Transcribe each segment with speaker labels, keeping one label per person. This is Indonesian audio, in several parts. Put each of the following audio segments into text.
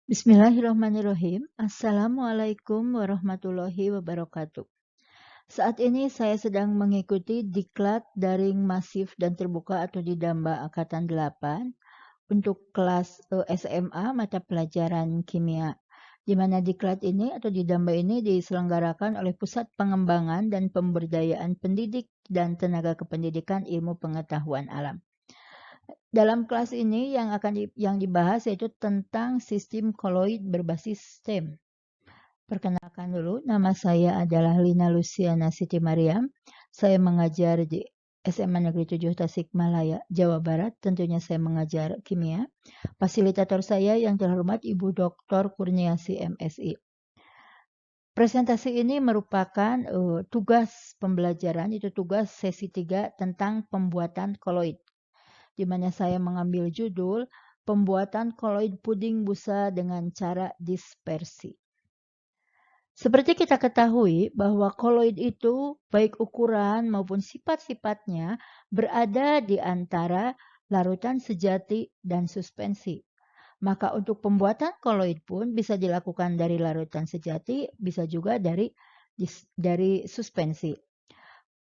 Speaker 1: Bismillahirrahmanirrahim. Assalamualaikum warahmatullahi wabarakatuh. Saat ini saya sedang mengikuti diklat daring masif dan terbuka atau Didamba Angkatan 8 untuk kelas SMA mata pelajaran kimia. Di mana diklat ini atau Didamba ini diselenggarakan oleh Pusat Pengembangan dan Pemberdayaan Pendidik dan Tenaga Kependidikan Ilmu Pengetahuan Alam. Dalam kelas ini yang dibahas yaitu tentang sistem koloid berbasis STEM. Perkenalkan dulu, nama saya adalah Lina Luciana Siti Mariam. Saya mengajar di SMA Negeri 7 Tasikmalaya, Jawa Barat. Tentunya saya mengajar kimia. Fasilitator saya yang terhormat Ibu Dr. Kurniasi MSI. Presentasi ini merupakan tugas pembelajaran, itu tugas sesi 3 tentang pembuatan koloid, di mana saya mengambil judul pembuatan koloid puding busa dengan cara dispersi. Seperti kita ketahui bahwa koloid itu baik ukuran maupun sifat-sifatnya berada di antara larutan sejati dan suspensi. Maka untuk pembuatan koloid pun bisa dilakukan dari larutan sejati, bisa juga dari suspensi.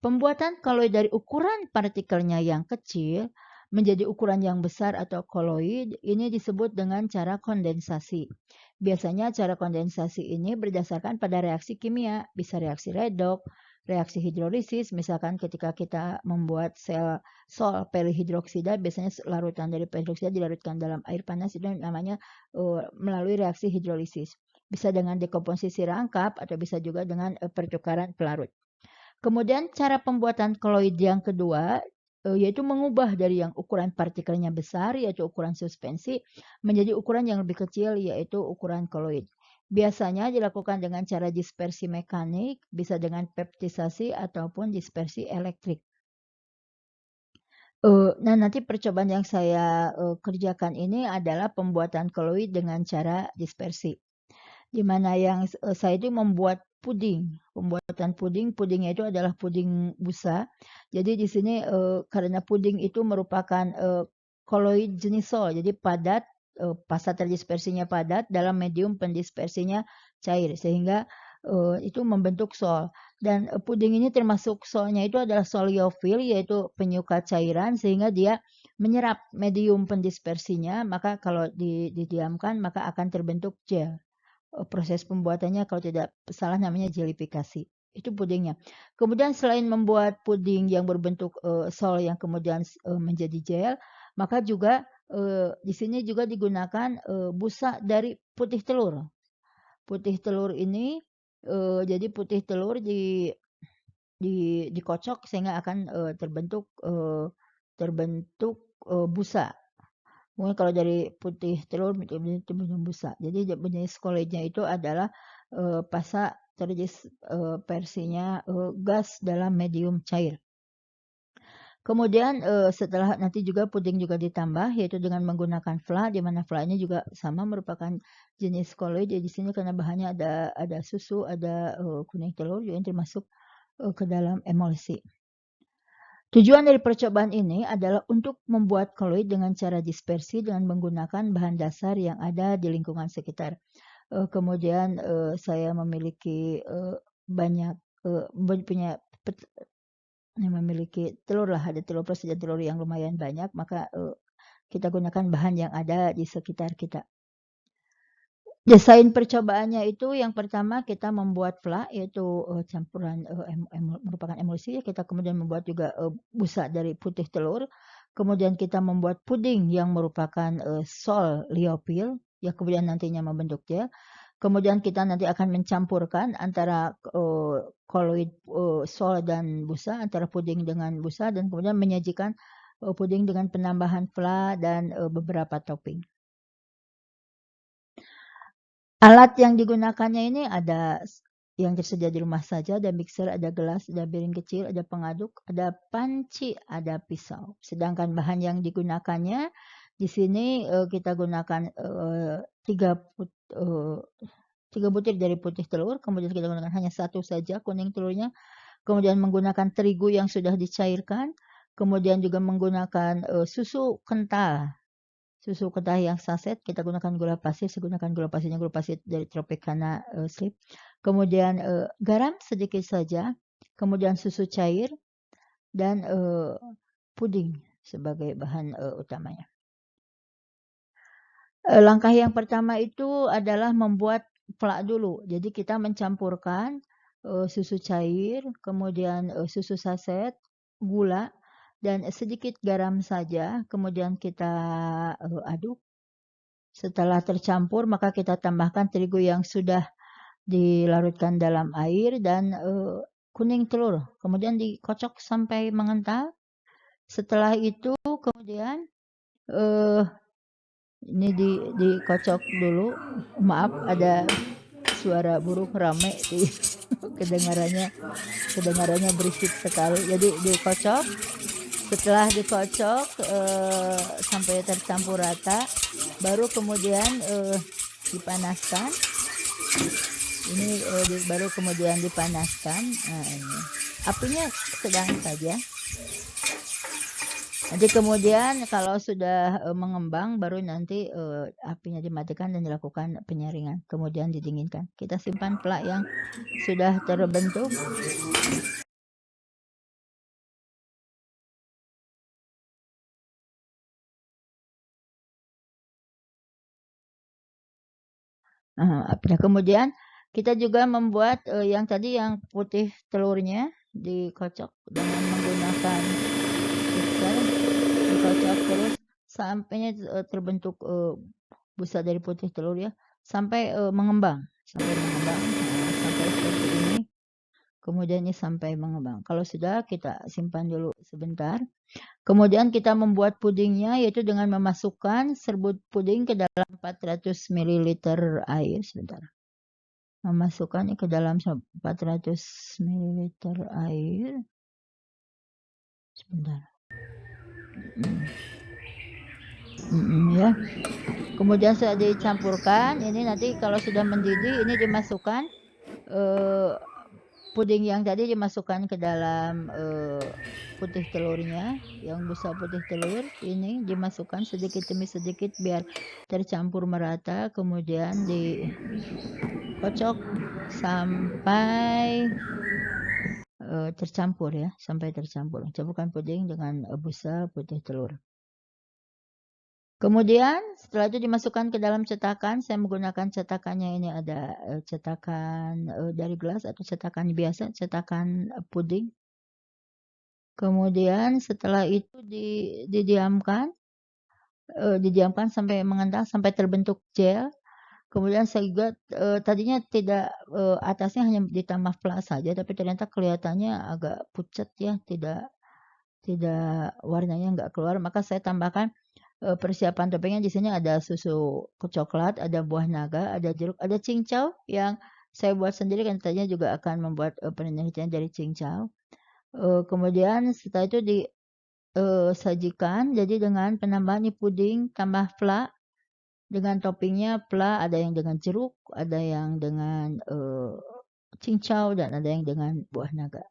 Speaker 1: Pembuatan koloid dari ukuran partikelnya yang kecil menjadi ukuran yang besar atau koloid ini disebut dengan cara kondensasi. Biasanya cara kondensasi ini berdasarkan pada reaksi kimia, bisa reaksi redoks, reaksi hidrolisis, misalkan ketika kita membuat sel sol pelihidroksida, biasanya larutan dari pelihidroksida dilarutkan dalam air panas, itu namanya melalui reaksi hidrolisis. Bisa dengan dekomposisi rangkap atau bisa juga dengan pertukaran pelarut. Kemudian cara pembuatan koloid yang kedua yaitu mengubah dari yang ukuran partikelnya besar yaitu ukuran suspensi menjadi ukuran yang lebih kecil yaitu ukuran koloid. Biasanya dilakukan dengan cara dispersi mekanik, bisa dengan peptisasi ataupun dispersi elektrik. Nah, nanti percobaan yang saya kerjakan ini adalah pembuatan koloid dengan cara dispersi. Di mana yang saya itu membuat puding. Pembuatan pudingnya itu adalah puding busa. Jadi di sini karena puding itu merupakan koloid jenis sol, jadi padat, fasa terdispersinya padat, dalam medium pendispersinya cair, sehingga itu membentuk sol. Dan puding ini termasuk solnya itu adalah sol liofil, yaitu penyuka cairan, sehingga dia menyerap medium pendispersinya, maka kalau didiamkan maka akan terbentuk gel. Proses pembuatannya kalau tidak salah namanya jelifikasi. Itu pudingnya. Kemudian selain membuat puding yang berbentuk sol yang kemudian menjadi gel, maka juga di sini juga digunakan busa dari putih telur. Putih telur ini jadi putih telur dikocok sehingga akan terbentuk busa. Mungkin kalau dari putih telur itu busa. Jadi jenis koloidnya itu adalah fasa terdispersinya gas dalam medium cair. Kemudian setelah nanti juga puding juga ditambah yaitu dengan menggunakan fla, di mana fla ini juga sama merupakan jenis koloid. Di sini karena bahannya ada susu, ada kuning telur yang termasuk ke dalam emulsi. Tujuan dari percobaan ini adalah untuk membuat koloid dengan cara dispersi dengan menggunakan bahan dasar yang ada di lingkungan sekitar. Kemudian saya memiliki banyak memiliki telur lah, ada telur plus dan telur yang lumayan banyak, maka kita gunakan bahan yang ada di sekitar kita. Desain percobaannya itu yang pertama kita membuat fla yaitu campuran merupakan emulsi. Kita kemudian membuat juga busa dari putih telur. Kemudian kita membuat puding yang merupakan sol liofil yang kemudian nantinya membentuk gel. Kemudian kita nanti akan mencampurkan antara koloid sol dan busa, antara puding dengan busa, dan kemudian menyajikan puding dengan penambahan fla dan beberapa topping. Alat yang digunakannya ini ada yang tersedia di rumah saja, ada mixer, ada gelas, ada piring kecil, ada pengaduk, ada panci, ada pisau. Sedangkan bahan yang digunakannya di sini kita gunakan 3 butir dari putih telur, kemudian kita gunakan hanya 1 saja kuning telurnya, kemudian menggunakan terigu yang sudah dicairkan, kemudian juga menggunakan susu kental susu kedah yang saset, kita gunakan gula pasir, saya gunakan gula pasirnya gula pasir dari Tropicana Sleep. Kemudian garam sedikit saja, kemudian susu cair, dan puding sebagai bahan utamanya. Langkah yang pertama itu adalah membuat plak dulu. Jadi kita mencampurkan susu cair, kemudian susu saset, gula, dan sedikit garam saja. Kemudian kita aduk. Setelah tercampur, maka kita tambahkan terigu yang sudah dilarutkan dalam air dan kuning telur. Kemudian dikocok sampai mengental. Setelah itu kemudian ini dikocok dulu. Maaf, ada suara burung rame di kedengarannya berisik sekali. Jadi dikocok. Setelah dikocok sampai tercampur rata, baru kemudian dipanaskan. Ini baru kemudian dipanaskan. Nah, ini. Apinya sedang saja. Nanti kemudian kalau sudah mengembang, baru nanti apinya dimatikan dan dilakukan penyaringan. Kemudian didinginkan. Kita simpan plak yang sudah terbentuk. Nah, kemudian kita juga membuat yang tadi yang putih telurnya dikocok dengan menggunakan mixer, dikocok terus sampai terbentuk busa dari putih telur ya, sampai mengembang, sampai seperti ini. Kemudian ini sampai mengembang. Kalau sudah, kita simpan dulu sebentar. Kemudian kita membuat pudingnya yaitu dengan memasukkan serbuk puding ke dalam 400 ml air. Sebentar. Memasukkannya ke dalam 400 ml air. Sebentar. Ya. Kemudian sudah dicampurkan. Ini nanti kalau sudah mendidih, ini dimasukkan puding yang tadi dimasukkan ke dalam putih telurnya, yang busa putih telur ini dimasukkan sedikit demi sedikit biar tercampur merata, kemudian dikocok sampai tercampur ya, sampai tercampur. Campurkan puding dengan busa putih telur. Kemudian setelah itu dimasukkan ke dalam cetakan. Saya menggunakan cetakannya ini ada cetakan dari gelas atau cetakan biasa, cetakan puding. Kemudian setelah itu didiamkan sampai mengental, sampai terbentuk gel. Kemudian saya juga tadinya tidak atasnya hanya ditambah plak saja, tapi ternyata kelihatannya agak pucat ya, tidak warnanya nggak keluar. Maka saya tambahkan persiapan toppingnya. Di sini ada susu coklat, ada buah naga, ada jeruk, ada cincau yang saya buat sendiri kan tadinya juga akan membuat penelitian dari cincau. Kemudian setelah itu disajikan jadi dengan penambahan puding tambah plak dengan toppingnya plak, ada yang dengan jeruk, ada yang dengan cincau, dan ada yang dengan buah naga.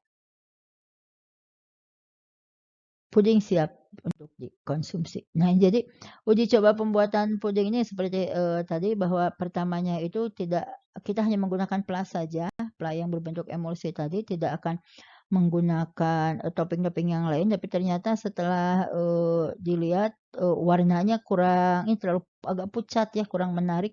Speaker 1: Puding siap untuk dikonsumsi. Nah, jadi uji coba pembuatan puding ini seperti tadi bahwa pertamanya itu kita hanya menggunakan plak saja, plak yang berbentuk emulsi tadi, tidak akan menggunakan topping-topping yang lain, tapi ternyata setelah dilihat warnanya kurang, ini terlalu agak pucat ya, kurang menarik.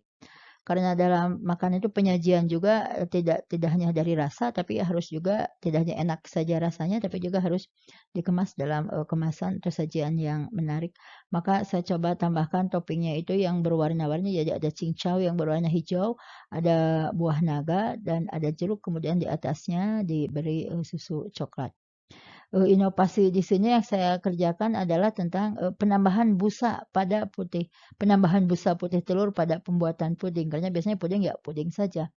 Speaker 1: Karena dalam makan itu penyajian juga tidak hanya dari rasa, tapi harus juga tidak hanya enak saja rasanya, tapi juga harus dikemas dalam kemasan atau sajian yang menarik. Maka saya coba tambahkan toppingnya itu yang berwarna-warni, jadi ada cincau yang berwarna hijau, ada buah naga, dan ada jeruk, kemudian di atasnya diberi susu coklat. Inovasi di sini yang saya kerjakan adalah tentang penambahan busa putih telur pada pembuatan puding. Karena biasanya puding ya puding saja,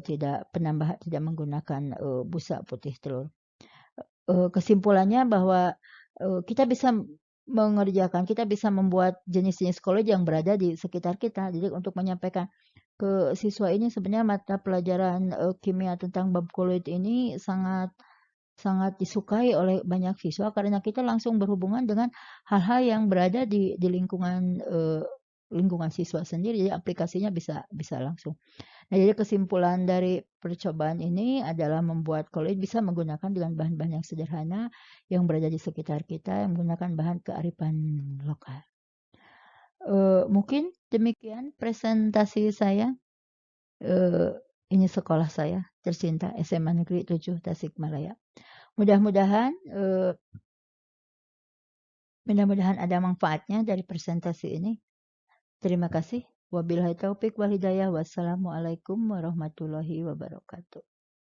Speaker 1: tidak menggunakan busa putih telur. Kesimpulannya bahwa kita bisa membuat jenis-jenis kolloid yang berada di sekitar kita. Jadi untuk menyampaikan ke siswa ini sebenarnya mata pelajaran kimia tentang bab kolloid ini sangat sangat disukai oleh banyak siswa karena kita langsung berhubungan dengan hal-hal yang berada di lingkungan siswa sendiri, jadi aplikasinya bisa langsung. Nah, jadi kesimpulan dari percobaan ini adalah membuat Koloid bisa menggunakan dengan bahan-bahan yang sederhana yang berada di sekitar kita, yang menggunakan bahan kearifan lokal. Mungkin demikian presentasi saya. Ini sekolah saya tercinta, SMA Negeri 7 Tasikmalaya. Mudah-mudahan ada manfaatnya dari presentasi ini. Terima kasih. Wabillahi taufik wal hidayah. Wassalamualaikum warahmatullahi wabarakatuh.